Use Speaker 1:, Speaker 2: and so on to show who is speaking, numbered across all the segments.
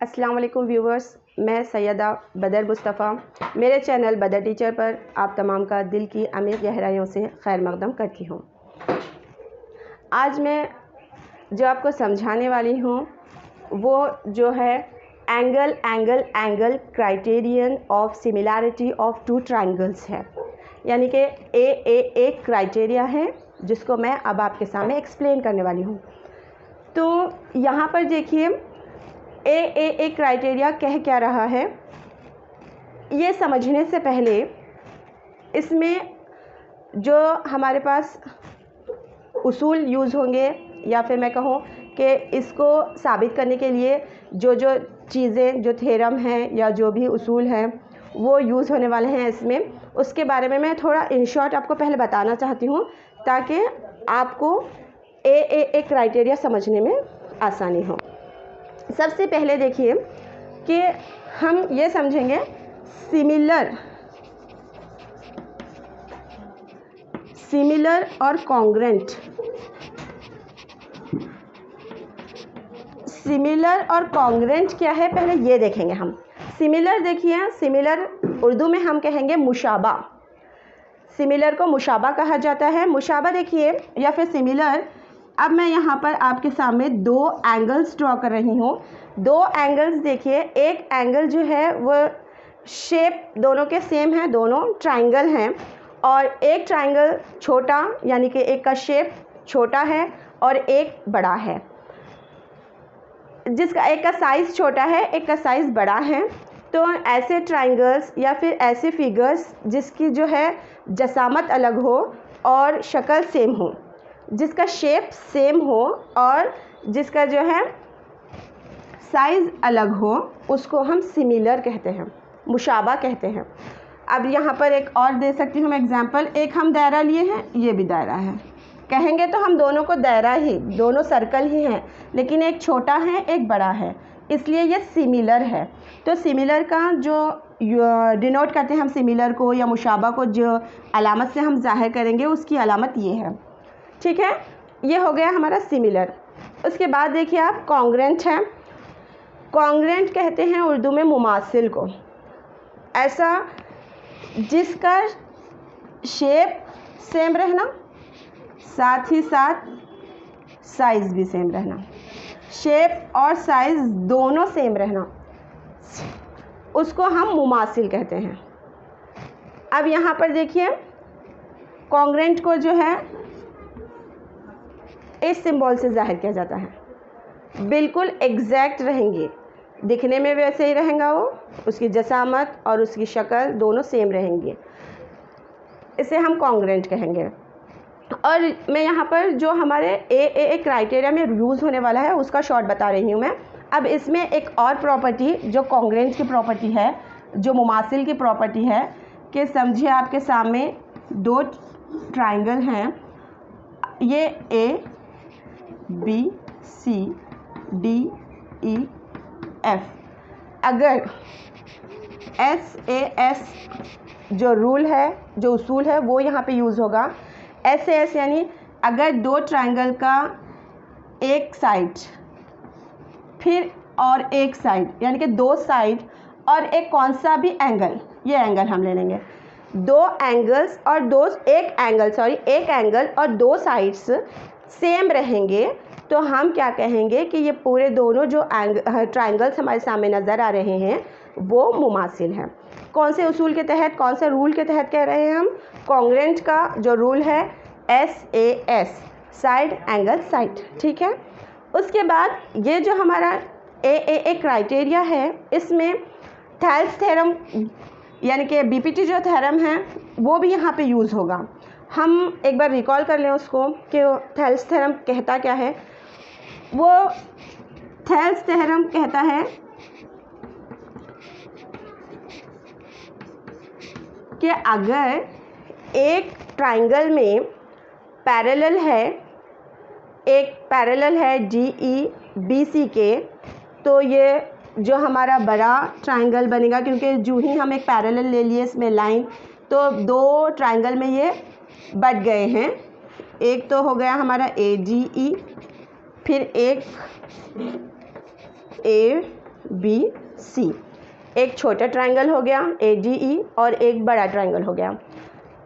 Speaker 1: अस्सलाम वालेकुम व्यूवर्स, मैं सैयदा बदर मुस्तफ़ा मेरे चैनल बदर टीचर पर आप तमाम का दिल की अमीर गहराइयों से खैर मक़दम करती हूँ। आज मैं जो आपको समझाने वाली हूँ वो जो है angle criterion of similarity of two triangles है, यानी कि एक क्राइटेरिया है जिसको मैं अब आपके सामने एक्सप्लेन करने वाली हूँ। तो यहाँ पर देखिए एक क्राइटेरिया कह क्या रहा है, ये समझने से पहले इसमें जो हमारे पास उसूल यूज़ होंगे या फिर मैं कहूँ कि इसको साबित करने के लिए जो चीज़ें, जो थ्योरम हैं या जो भी उसूल हैं वो यूज़ होने वाले हैं इसमें, उसके बारे में मैं थोड़ा इन शॉर्ट आपको पहले बताना चाहती हूँ ताकि आपको एक क्राइटेरिया समझने में आसानी हो। सबसे पहले देखिए कि हम ये समझेंगे सिमिलर और कॉन्ग्रेंट। सिमिलर और कॉन्ग्रेंट क्या है पहले ये देखेंगे हम। सिमिलर देखिए, सिमिलर उर्दू में हम कहेंगे मुशाबा। सिमिलर को मुशाबा कहा जाता है। मुशाबा देखिए या फिर सिमिलर, अब मैं यहाँ पर आपके सामने दो एंगल्स ड्रॉ कर रही हूँ। दो एंगल्स देखिए, एक एंगल जो है वो शेप दोनों के सेम है, दोनों ट्रायंगल हैं, और एक ट्रायंगल छोटा यानी कि एक का शेप छोटा है और एक बड़ा है, जिसका एक का साइज़ छोटा है एक का साइज़ बड़ा है। तो ऐसे ट्रायंगल्स या फिर ऐसे फिगर्स जिसकी जो है जसामत अलग हो और शक्ल सेम हो, जिसका शेप सेम हो और जिसका जो है साइज़ अलग हो, उसको हम सिमिलर कहते हैं, मुशाबा कहते हैं। अब यहाँ पर एक और दे सकती हूँ मैं एग्जांपल। एक हम दायरा लिए हैं, ये भी दायरा है, कहेंगे तो हम दोनों को दायरा ही, दोनों सर्कल ही हैं, लेकिन एक छोटा है एक बड़ा है, इसलिए ये सिमिलर है। तो सिमिलर का जो डिनोट करते हैं हम सिमिलर को या मुशाबा को, जो अलामत से हम ज़ाहिर करेंगे उसकी अलामत ये है, ठीक है। ये हो गया हमारा सिमिलर। उसके बाद देखिए आप कॉन्ग्रेंट है। कॉन्ग्रेंट कहते हैं उर्दू में मुमासिल को, ऐसा जिसका शेप सेम रहना, साथ ही साथ साइज़ भी सेम रहना, शेप और साइज़ दोनों सेम रहना, उसको हम मुमासिल कहते हैं। अब यहाँ पर देखिए कॉन्ग्रेंट को जो है इस सिंबल से ज़ाहिर किया जाता है। बिल्कुल एग्जैक्ट रहेंगे, दिखने में वैसे ही रहेगा वो, उसकी जसामत और उसकी शक्ल दोनों सेम रहेंगे, इसे हम कॉन्ग्रेंट कहेंगे। और मैं यहाँ पर जो हमारे एक क्राइटेरिया में यूज़ होने वाला है उसका शॉर्ट बता रही हूँ मैं। अब इसमें एक और प्रॉपर्टी जो कॉन्ग्रेंट की प्रॉपर्टी है, जो मुमासिल की प्रॉपर्टी है, कि समझिए आपके सामने दो ट्रायंगल हैं, ये A B C D E F. अगर एस जो रूल है, जो उसूल है वो यहाँ पे यूज़ होगा। एस यानी अगर दो ट्रायंगल का एक साइड फिर और एक साइड, यानी कि दो साइड और एक कौन सा भी एंगल, ये एंगल हम ले लेंगे, दो एंगल्स और एक एंगल और दो साइड्स सेम रहेंगे, तो हम क्या कहेंगे कि ये पूरे दोनों जो ट्रायंगल्स हमारे सामने नज़र आ रहे हैं वो मुमासिल हैं। कौन से उसूल के तहत, कौन से रूल के तहत कह रहे हैं हम? कॉन्ग्रेंट का जो रूल है SAS, साइड एंगल साइड, ठीक है। उसके बाद ये जो हमारा एक क्राइटेरिया है, इसमें थेल्स थ्योरम यानी कि BPT जो थ्योरम है वो भी यहाँ पे यूज़ होगा। हम एक बार रिकॉल कर लें उसको कि थेल्स थ्योरम कहता क्या है। वो थेल्स थ्योरम कहता है कि अगर एक ट्रायंगल में पैरेलल है, एक पैरेलल है DE BC के, तो ये जो हमारा बड़ा ट्रायंगल बनेगा, क्योंकि जो ही हम एक पैरेलल ले लिए इसमें लाइन, तो दो ट्रायंगल में ये बट गए हैं। एक तो हो गया हमारा ADE, फिर एक बी सी। एक छोटा ट्रायंगल हो गया ADE और एक बड़ा ट्रायंगल हो गया।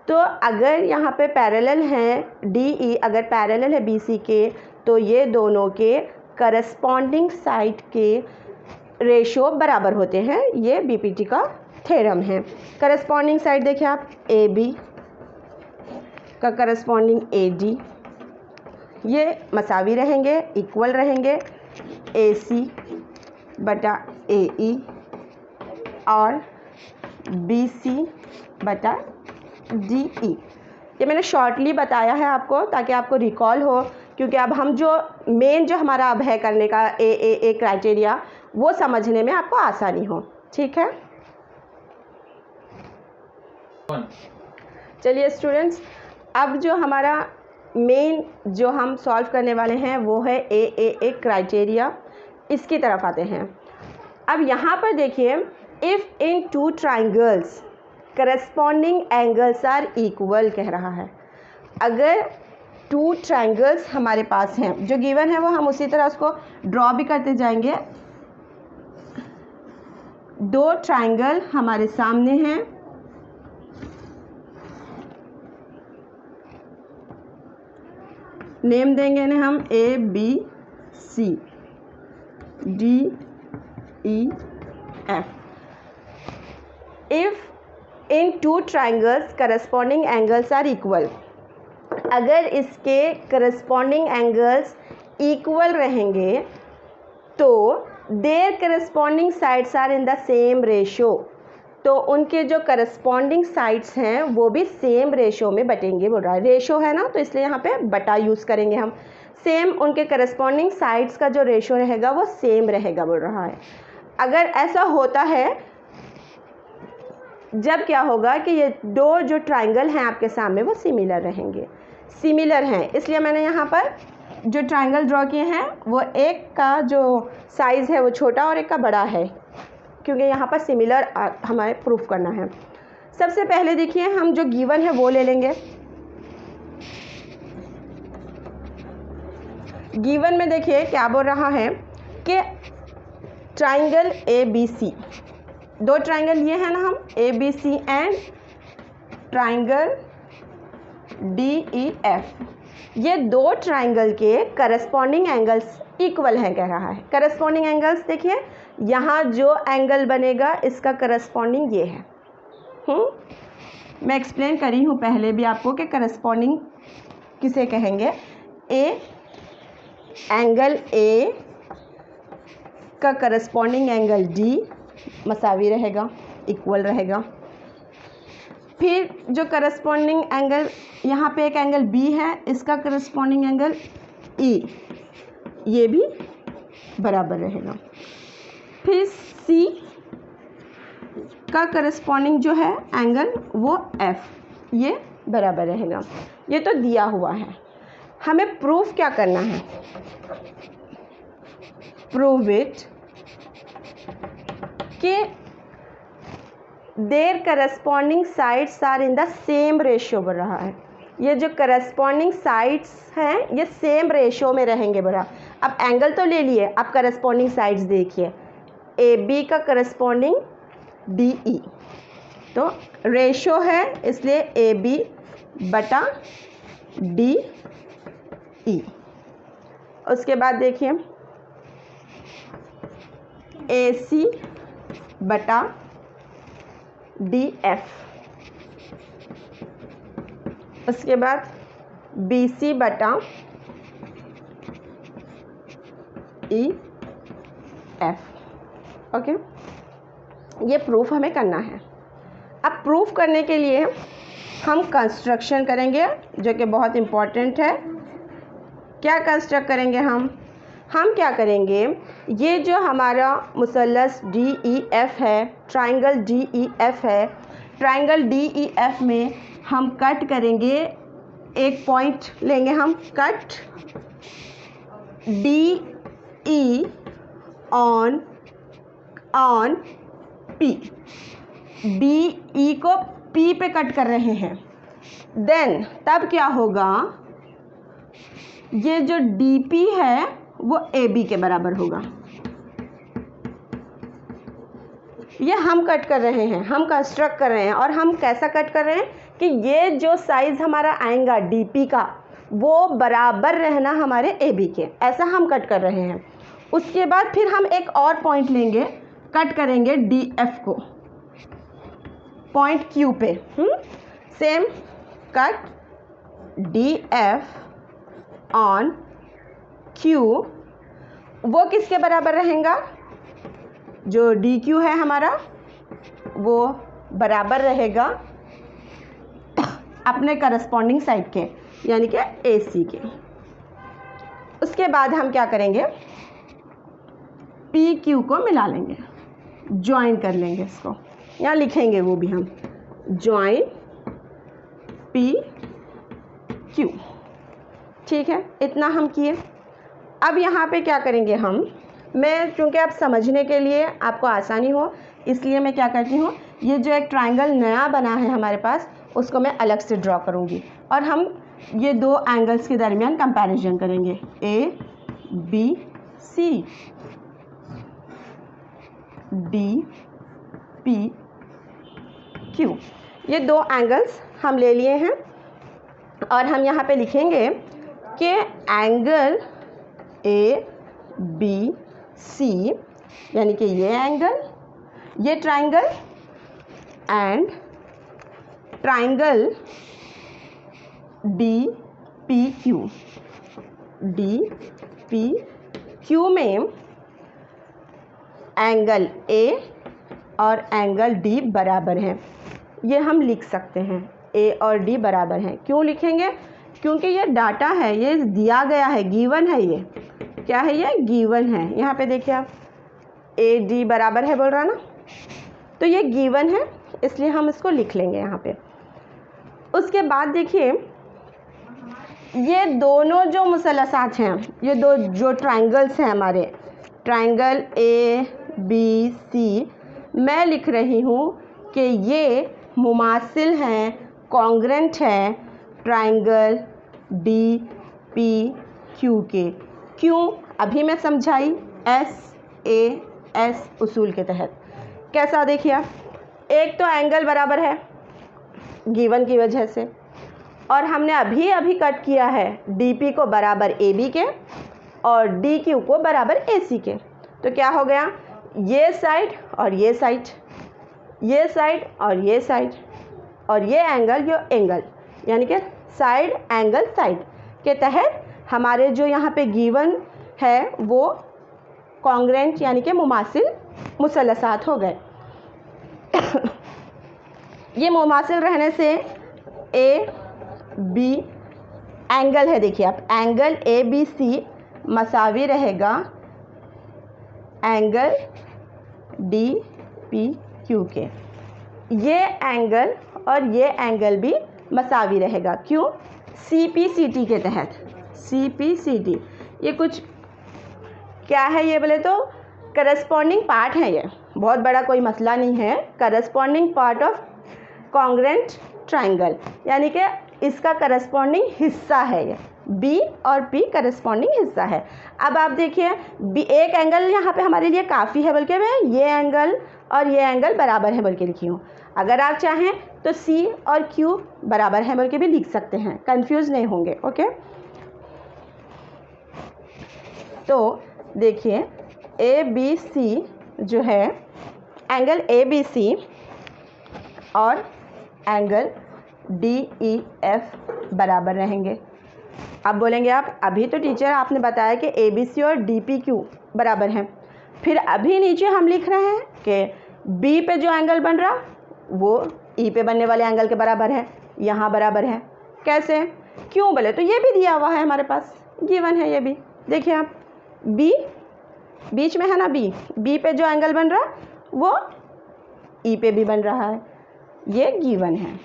Speaker 1: तो अगर यहाँ पे पैरेलल हैं DE, अगर पैरेलल है BC के, तो ये दोनों के करस्पॉन्डिंग साइड के रेशो बराबर होते हैं। ये BPT का थ्योरम है। करस्पॉन्डिंग साइड देखिए आप, AB का करस्पॉन्डिंग AD, ये मसावी रहेंगे, इक्वल रहेंगे AC बटा AE और BC बटा DE। ये मैंने शॉर्टली बताया है आपको ताकि आपको रिकॉल हो, क्योंकि अब हम जो मेन जो हमारा अब है करने का ए क्राइटेरिया, वो समझने में आपको आसानी हो। ठीक है, चलिए स्टूडेंट्स, अब जो हमारा मेन जो हम सॉल्व करने वाले हैं वो है ए क्राइटेरिया। इसकी तरफ आते हैं। अब यहाँ पर देखिए, if in two triangles corresponding angles are equal कह रहा है। अगर टू ट्राइंगल्स हमारे पास हैं, जो गिवन है वो हम उसी तरह उसको ड्रॉ भी करते जाएंगे। दो ट्राइंगल हमारे सामने हैं, नेम देंगे इन्हें हम ABC DEF। If in two triangles corresponding angles are equal, अगर इसके करस्पॉन्डिंग एंगल्स इक्वल रहेंगे तो their corresponding sides are in the same ratio, तो उनके जो करस्पॉन्डिंग साइड्स हैं वो भी सेम रेशो में बटेंगे। बोल रहा है रेशो है ना, तो इसलिए यहाँ पे बटा यूज़ करेंगे हम। सेम उनके करस्पॉन्डिंग साइड्स का जो रेशो रहेगा वो सेम रहेगा बोल रहा है। अगर ऐसा होता है, जब क्या होगा कि ये दो जो ट्राइंगल हैं आपके सामने वो सिमिलर रहेंगे, सिमिलर हैं, इसलिए मैंने यहाँ पर जो ट्राइंगल ड्रॉ किए हैं वो एक का जो साइज़ है वो छोटा और एक का बड़ा है, क्योंकि यहाँ पर सिमिलर हमारे प्रूफ करना है। सबसे पहले देखिए, हम जो गिवन है वो ले लेंगे। गिवन में देखिए क्या बोल रहा है कि ट्राइंगल ABC, दो ट्राइंगल ये है ना हम ABC एंड ट्राइंगल DEF, ये दो ट्राइंगल के करस्पॉन्डिंग एंगल्स इक्वल हैं कह रहा है। करस्पॉन्डिंग एंगल्स देखिए, यहाँ जो एंगल बनेगा इसका करस्पॉन्डिंग ये है। मैं एक्सप्लेन करी हूँ पहले भी आपको कि करस्पॉन्डिंग किसे कहेंगे। एंगल A का करस्पॉन्डिंग एंगल D मसावी रहेगा, इक्वल रहेगा। फिर जो करस्पॉन्डिंग एंगल यहाँ पे एक एंगल B है, इसका करस्पॉन्डिंग एंगल E, ये भी बराबर रहेगा। फिर C का करस्पॉन्डिंग जो है एंगल वो F, ये बराबर रहेगा। ये तो दिया हुआ है, हमें प्रूफ क्या करना है। प्रूव इट कि there corresponding sides are in the same ratio बढ़ रहा है। ये जो करस्पॉन्डिंग साइड्स हैं ये सेम रेशियो में रहेंगे बढ़ा। अब एंगल तो ले लिए, अब करस्पॉन्डिंग साइड्स देखिए, AB का करस्पॉन्डिंग DE, तो रेशियो है इसलिए AB बटा DE। उसके बाद देखिए AC बटा DF, उसके बाद BC बटा EF। ओके, ये प्रूफ हमें करना है। अब प्रूफ करने के लिए हम कंस्ट्रक्शन करेंगे जो कि बहुत इम्पॉर्टेंट है। क्या कंस्ट्रक्ट करेंगे हम क्या करेंगे, ये जो हमारा मुसल्लस DEF है, ट्राइंगल DEF है, ट्राइंगल DEF में हम कट करेंगे, एक पॉइंट लेंगे हम, cut DE on P, DE को P पे कट कर रहे हैं। देन तब क्या होगा, ये जो DP है वो AB के बराबर होगा। ये हम कट कर रहे हैं, हम कंस्ट्रक्ट कर रहे हैं। और हम कैसा कट कर रहे हैं कि ये जो साइज़ हमारा आएगा डीपी का वो बराबर रहना हमारे AB के, ऐसा हम कट कर रहे हैं। उसके बाद फिर हम एक और पॉइंट लेंगे, कट करेंगे DF को पॉइंट Q पे। Same cut DF on Q, वो किसके बराबर रहेगा? जो DQ है हमारा वो बराबर रहेगा अपने करस्पॉन्डिंग साइड के, यानी कि AC के। उसके बाद हम क्या करेंगे, PQ को मिला लेंगे, ज्वाइन कर लेंगे इसको, यहाँ लिखेंगे वो भी हम, ज्वाइन PQ। ठीक है, इतना हम किए। अब यहाँ पे क्या करेंगे हम, मैं चूँकि आप समझने के लिए आपको आसानी हो इसलिए मैं क्या करती हूँ, ये जो एक ट्रायंगल नया बना है हमारे पास उसको मैं अलग से ड्रॉ करूँगी और हम ये दो एंगल्स के दरमियान कंपैरिजन करेंगे, ABC DPQ। ये दो एंगल्स हम ले लिए हैं और हम यहाँ पे लिखेंगे कि एंगल ABC यानी कि ये एंगल, ये ट्रायंगल एंड ट्रायंगल DPQ में एंगल A और एंगल D बराबर हैं। ये हम लिख सकते हैं, A और D बराबर हैं। क्यों लिखेंगे? क्योंकि ये डाटा है, ये दिया गया है, गिवन है। ये क्या है? ये गिवन है। यहाँ पे देखिए आप, AD बराबर है बोल रहा ना, तो ये गिवन है इसलिए हम इसको लिख लेंगे यहाँ पे। उसके बाद देखिए ये दोनों जो मुसलसात हैं, ये दो जो ट्रायंगल्स हैं हमारे, ट्रायंगल ABC, मैं लिख रही हूँ कि ये मुमासिल हैं, कॉन्ग्रेंट है ट्रायंगल DPQ के। क्यों? अभी मैं समझाई SAS उसूल के तहत। कैसा? देखिए आप, एक तो एंगल बराबर है गिवन की वजह से, और हमने अभी कट किया है DP को बराबर AB के और DQ को बराबर AC के। तो क्या हो गया? ये साइड और ये साइड, ये साइड और ये साइड, और ये एंगल यानी कि साइड एंगल साइड के तहत हमारे जो यहाँ पे गिवन है वो कॉन्ग्रेंट यानी कि मुमासिल मुसलसात हो गए। ये मुमासिल रहने से AB एंगल है, देखिए आप, एंगल ABC मसावी रहेगा एंगल DPQ के। ये एंगल और ये एंगल भी मसावी रहेगा। क्यों? CPCT के तहत। CPCT ये कुछ क्या है ये बोले तो करस्पॉन्डिंग पार्ट है, ये बहुत बड़ा कोई मसला नहीं है। Corresponding part of congruent triangle यानी कि इसका करस्पॉन्डिंग हिस्सा है ये, B और P करस्पॉन्डिंग हिस्सा है। अब आप देखिए एक एंगल यहाँ पे हमारे लिए काफ़ी है, बल्कि मैं ये एंगल और ये एंगल बराबर है बोल के लिखी हूँ। अगर आप चाहें तो C और Q बराबर है बोल के भी लिख सकते हैं, कंफ्यूज नहीं होंगे। ओके, तो देखिए ABC जो है, एंगल ABC और एंगल DEF बराबर रहेंगे। अब बोलेंगे आप, अभी तो टीचर आपने बताया कि ABC और DPQ बराबर हैं, फिर अभी नीचे हम लिख रहे हैं कि B पे जो एंगल बन रहा वो E पे बनने वाले एंगल के बराबर है, यहाँ बराबर है। कैसे? क्यों बोले तो ये भी दिया हुआ है हमारे पास, गिवन है ये भी। देखिए आप, B बीच में है ना, B पे जो एंगल बन रहा वो E पे भी बन रहा है, ये गिवन है।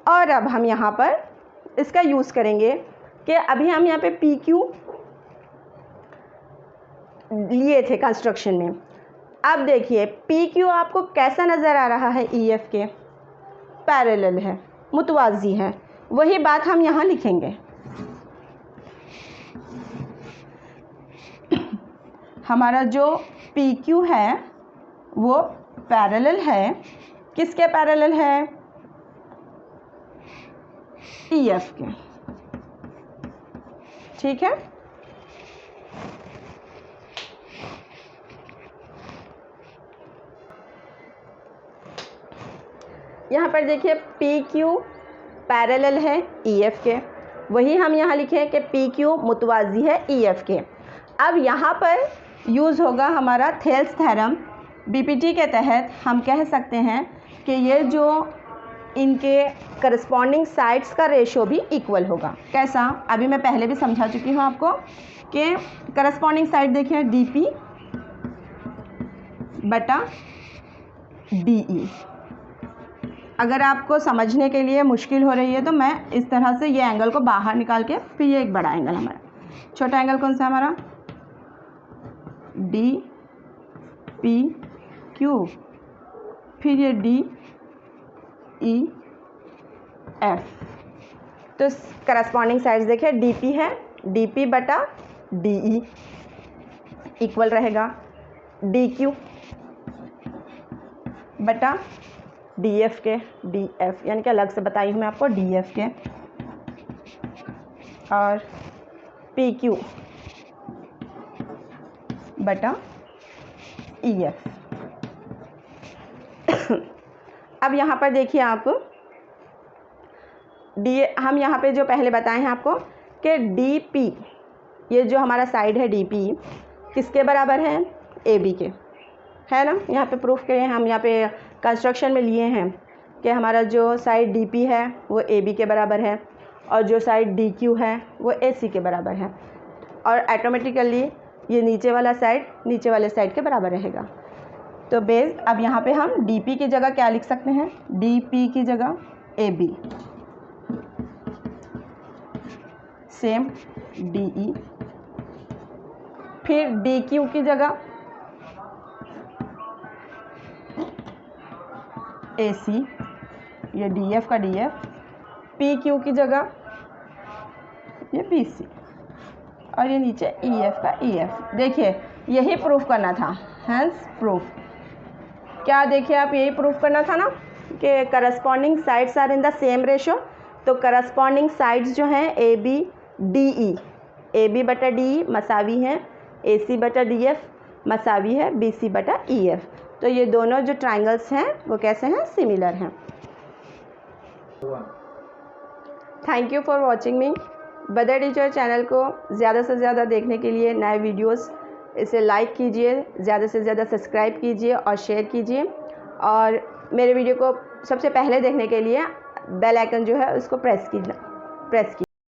Speaker 1: और अब हम यहाँ पर इसका यूज़ करेंगे कि अभी हम यहाँ पे PQ लिए थे कंस्ट्रक्शन में। अब देखिए PQ आपको कैसा नज़र आ रहा है? EF के पैरेलल है, मुतवाज़ी है। वही बात हम यहाँ लिखेंगे। हमारा जो PQ है वो पैरेलल है, किसके पैरेलल है? EF के। ठीक है, यहाँ पर देखिए PQ पैरेलल है EF के, वही हम यहाँ लिखे कि PQ मुतवाज़ी है EF के। अब यहाँ पर यूज़ होगा हमारा थेल्स थ्योरम। BPT के तहत हम कह सकते हैं कि ये जो इनके करस्पॉन्डिंग साइड्स का रेशो भी इक्वल होगा। कैसा? अभी मैं पहले भी समझा चुकी हूँ आपको कि करस्पॉन्डिंग साइड देखिए DP बटा DE। अगर आपको समझने के लिए मुश्किल हो रही है तो मैं इस तरह से ये एंगल को बाहर निकाल के, फिर ये एक बड़ा एंगल, हमारा छोटा एंगल कौन सा? हमारा DPQ, फिर ये DEF। तो करस्पॉन्डिंग साइड्स देखिए DP है, DP बटा DE इक्वल रहेगा DQ बटा DF के, DF यानी कि अलग से बताई हूँ मैं आपको, DF के, और PQ बटा EF। अब यहाँ पर देखिए आप हम यहाँ पे जो पहले बताए हैं आपको कि DP, ये जो हमारा साइड है DP किसके बराबर है? AB के, है ना। यहाँ पे प्रूफ करें, हम यहाँ पे कंस्ट्रक्शन में लिए हैं कि हमारा जो साइड DP है वो AB के बराबर है और जो साइड DQ है वो AC के बराबर है, और ऑटोमेटिकली ये नीचे वाला साइड नीचे वाले साइड के बराबर रहेगा। तो बेस अब यहाँ पे हम DP की जगह क्या लिख सकते हैं? DP की जगह AB, सेम DE, फिर DQ की जगह AC, ये DF का DF, PQ की जगह ये PC, और ये नीचे EF का EF। देखिए यही प्रूफ करना था, हेंस प्रूफ। क्या देखिए आप, यही प्रूफ करना था ना कि corresponding sides are in the same ratio. तो करस्पॉन्डिंग साइड्स जो हैं AB DE, AB बटा DE मसावी हैं AC बटा DF मसावी है BC बटा EF। तो ये दोनों जो ट्राइंगल्स हैं वो कैसे हैं? सिमिलर हैं। थैंक यू फॉर वॉचिंग मी। बदर टीचर चैनल को ज़्यादा से ज़्यादा देखने के लिए नए वीडियोस इसे लाइक कीजिए, ज़्यादा से ज़्यादा सब्सक्राइब कीजिए और शेयर कीजिए, और मेरे वीडियो को सबसे पहले देखने के लिए बेल आइकन जो है उसको प्रेस कीजिए।